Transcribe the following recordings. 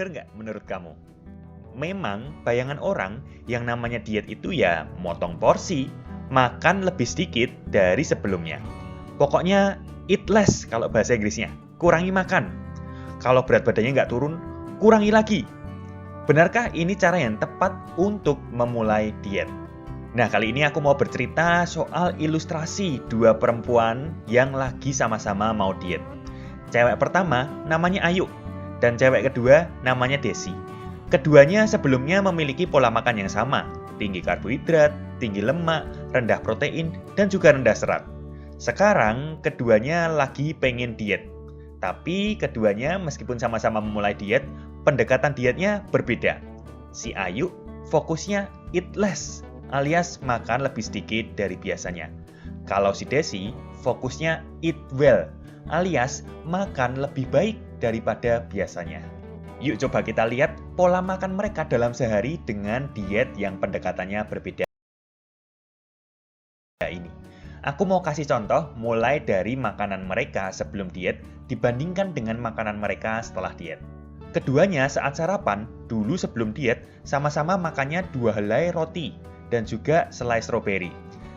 Bener nggak menurut kamu? Memang bayangan orang yang namanya diet itu ya motong porsi, makan lebih sedikit dari sebelumnya. Pokoknya eat less kalau bahasa Inggrisnya, kurangi makan. Kalau berat badannya nggak turun, kurangi lagi. Benarkah ini cara yang tepat untuk memulai diet? Nah, kali ini aku mau bercerita soal ilustrasi dua perempuan yang lagi sama-sama mau diet. Cewek pertama namanya Ayu, dan cewek kedua namanya Desi. Keduanya sebelumnya memiliki pola makan yang sama, tinggi karbohidrat, tinggi lemak, rendah protein, dan juga rendah serat. Sekarang keduanya lagi pengen diet. Tapi keduanya meskipun sama-sama memulai diet, pendekatan dietnya berbeda. Si Ayu fokusnya eat less, alias makan lebih sedikit dari biasanya. Kalau si Desi fokusnya eat well, alias makan lebih baik daripada biasanya. Yuk coba kita lihat pola makan mereka dalam sehari dengan diet yang pendekatannya berbeda ini. Aku mau kasih contoh mulai dari makanan mereka sebelum diet dibandingkan dengan makanan mereka setelah diet. Keduanya saat sarapan, dulu sebelum diet, sama-sama makannya 2 helai roti dan juga selai stroberi.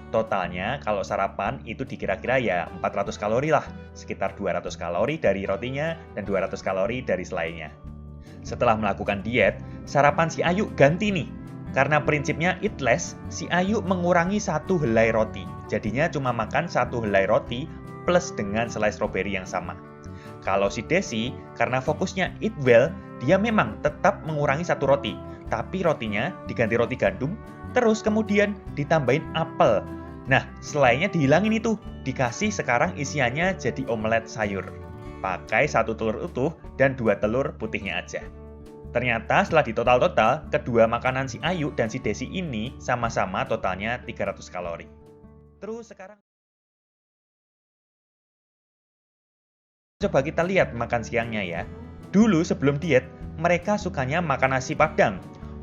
Totalnya kalau sarapan itu dikira-kira ya 400 kalori lah, sekitar 200 kalori dari rotinya dan 200 kalori dari selainya. Setelah melakukan diet, sarapan si Ayu ganti nih. Karena prinsipnya eat less, si Ayu mengurangi 1 helai roti. Jadinya cuma makan 1 helai roti plus dengan selai stroberi yang sama. Kalau si Desi, karena fokusnya eat well, dia memang tetap mengurangi 1 roti. Tapi rotinya diganti roti gandum, terus kemudian ditambahin apel. Nah, selainya dihilangin itu. Dikasih sekarang isiannya jadi omelet sayur. Pakai 1 telur utuh dan 2 telur putihnya aja. Ternyata setelah ditotal-total, kedua makanan si Ayu dan si Desi ini sama-sama totalnya 300 kalori. Terus sekarang coba kita lihat makan siangnya ya. Dulu sebelum diet, mereka sukanya makan nasi padang.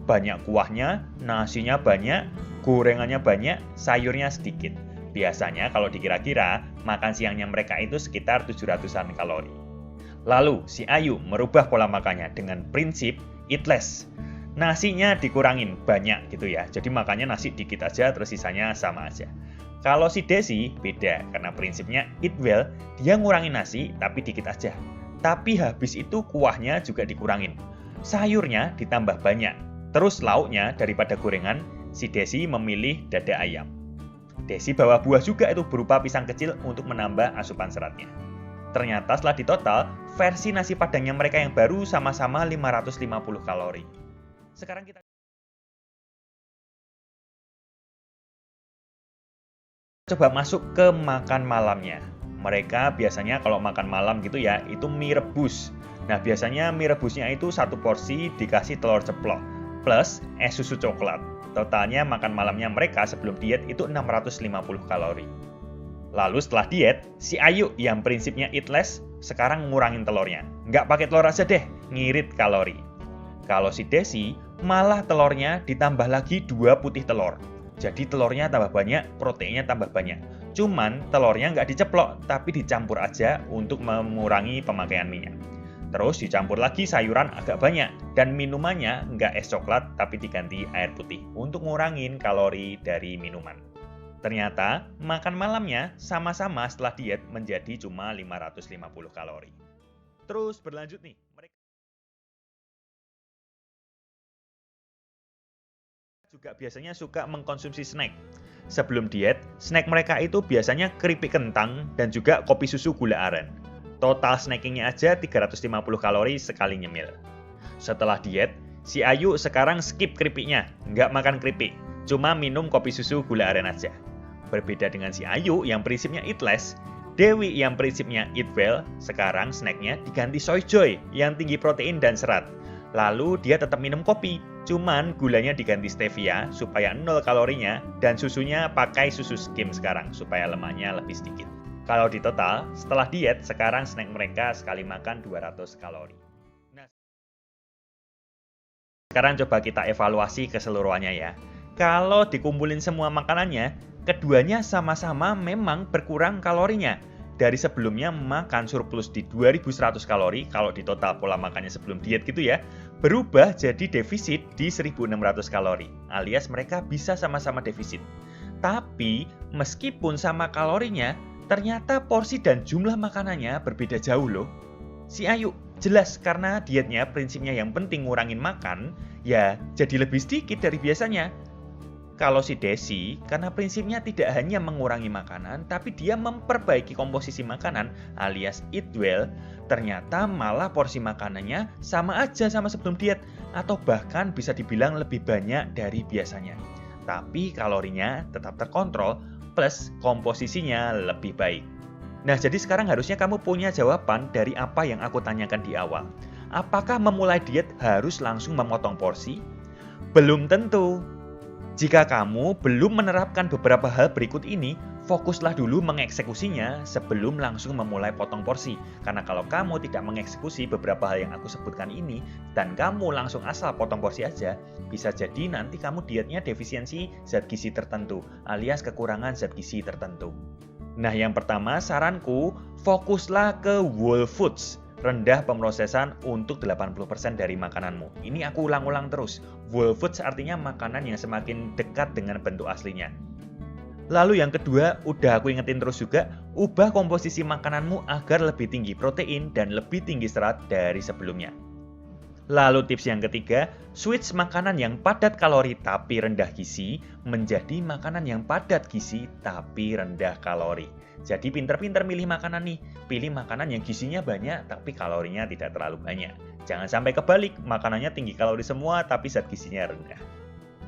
Banyak kuahnya, nasinya banyak, gorengannya banyak, sayurnya sedikit. Biasanya kalau dikira-kira, makan siangnya mereka itu sekitar 700-an kalori. Lalu, si Ayu merubah pola makannya dengan prinsip eat less. Nasinya dikurangin banyak gitu ya. Jadi makannya nasi dikit aja, terus sisanya sama aja. Kalau si Desi beda, karena prinsipnya eat well, dia ngurangin nasi tapi dikit aja. Tapi habis itu kuahnya juga dikurangin. Sayurnya ditambah banyak. Terus lauknya daripada gorengan, si Desi memilih dada ayam. Desi bawa buah juga itu berupa pisang kecil untuk menambah asupan seratnya. Ternyata setelah ditotal, versi nasi padangnya mereka yang baru sama-sama 550 kalori. Sekarang kita coba masuk ke makan malamnya. Mereka biasanya kalau makan malam gitu ya, itu mie rebus. Nah, biasanya mie rebusnya itu 1 porsi dikasih telur ceplok, plus es susu coklat. Totalnya makan malamnya mereka sebelum diet itu 650 kalori. Lalu setelah diet, si Ayu yang prinsipnya eat less, sekarang ngurangin telurnya. Nggak pakai telur aja deh, ngirit kalori. Kalau si Desi, malah telurnya ditambah lagi 2 putih telur. Jadi telurnya tambah banyak, proteinnya tambah banyak. Cuman telurnya nggak diceplok, tapi dicampur aja untuk mengurangi pemakaian minyak. Terus dicampur lagi sayuran agak banyak, dan minumannya nggak es coklat, tapi diganti air putih untuk ngurangin kalori dari minuman. Ternyata, makan malamnya sama-sama setelah diet menjadi cuma 550 kalori. Terus berlanjut nih, mereka juga biasanya suka mengkonsumsi snack. Sebelum diet, snack mereka itu biasanya keripik kentang dan juga kopi susu gula aren. Total snackingnya aja 350 kalori sekali nyemil. Setelah diet, si Ayu sekarang skip keripiknya, nggak makan keripik, cuma minum kopi susu gula aren aja. Berbeda dengan si Ayu yang prinsipnya eat less, Dewi yang prinsipnya eat well, sekarang snacknya diganti soy joy yang tinggi protein dan serat. Lalu dia tetap minum kopi, cuman gulanya diganti stevia supaya 0 kalorinya dan susunya pakai susu skim sekarang supaya lemaknya lebih sedikit. Kalau di total, setelah diet, sekarang snack mereka sekali makan 200 kalori. Nah, sekarang coba kita evaluasi keseluruhannya ya. Kalau dikumpulin semua makanannya, keduanya sama-sama memang berkurang kalorinya. dari sebelumnya makan surplus di 2100 kalori, kalau di total pola makannya sebelum diet gitu ya, berubah jadi defisit di 1600 kalori, alias mereka bisa sama-sama defisit. Tapi, meskipun sama kalorinya, ternyata porsi dan jumlah makanannya berbeda jauh loh. Si Ayu, jelas karena dietnya prinsipnya yang penting ngurangin makan, ya jadi lebih sedikit dari biasanya. Kalau si Desi, karena prinsipnya tidak hanya mengurangi makanan, tapi dia memperbaiki komposisi makanan alias eat well, ternyata malah porsi makanannya sama aja sama sebelum diet, atau bahkan bisa dibilang lebih banyak dari biasanya. Tapi kalorinya tetap terkontrol, plus komposisinya lebih baik. Nah, jadi sekarang harusnya kamu punya jawaban dari apa yang aku tanyakan di awal. Apakah memulai diet harus langsung memotong porsi? Belum tentu. Jika kamu belum menerapkan beberapa hal berikut ini, fokuslah dulu mengeksekusinya sebelum langsung memulai potong porsi. Karena kalau kamu tidak mengeksekusi beberapa hal yang aku sebutkan ini, dan kamu langsung asal potong porsi aja, bisa jadi nanti kamu dietnya defisiensi zat gizi tertentu, alias kekurangan zat gizi tertentu. Nah, yang pertama saranku, fokuslah ke whole foods. Rendah pemrosesan untuk 80% dari makananmu. Ini aku ulang-ulang terus. Whole foods artinya makanan yang semakin dekat dengan bentuk aslinya. Lalu yang kedua, udah aku ingetin terus juga, ubah komposisi makananmu agar lebih tinggi protein dan lebih tinggi serat dari sebelumnya. Lalu tips yang ketiga, switch makanan yang padat kalori tapi rendah gizi menjadi makanan yang padat gizi tapi rendah kalori. Jadi pinter-pinter milih makanan nih, pilih makanan yang gizinya banyak tapi kalorinya tidak terlalu banyak. Jangan sampai kebalik, makanannya tinggi kalori semua tapi zat gizinya rendah.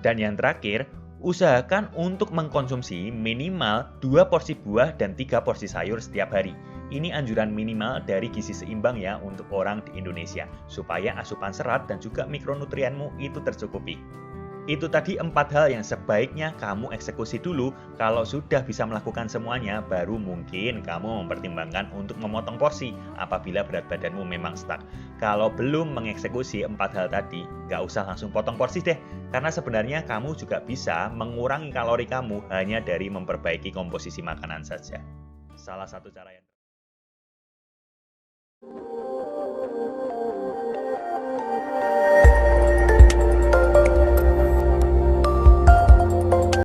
Dan yang terakhir, usahakan untuk mengkonsumsi minimal 2 porsi buah dan 3 porsi sayur setiap hari. Ini anjuran minimal dari gizi seimbang ya untuk orang di Indonesia, supaya asupan serat dan juga mikronutrienmu itu tercukupi. Itu tadi 4 hal yang sebaiknya kamu eksekusi dulu. Kalau sudah bisa melakukan semuanya, baru mungkin kamu mempertimbangkan untuk memotong porsi apabila berat badanmu memang stuck. Kalau belum mengeksekusi 4 hal tadi, nggak usah langsung potong porsi deh. Karena sebenarnya kamu juga bisa mengurangi kalori kamu hanya dari memperbaiki komposisi makanan saja. Salah satu cara yang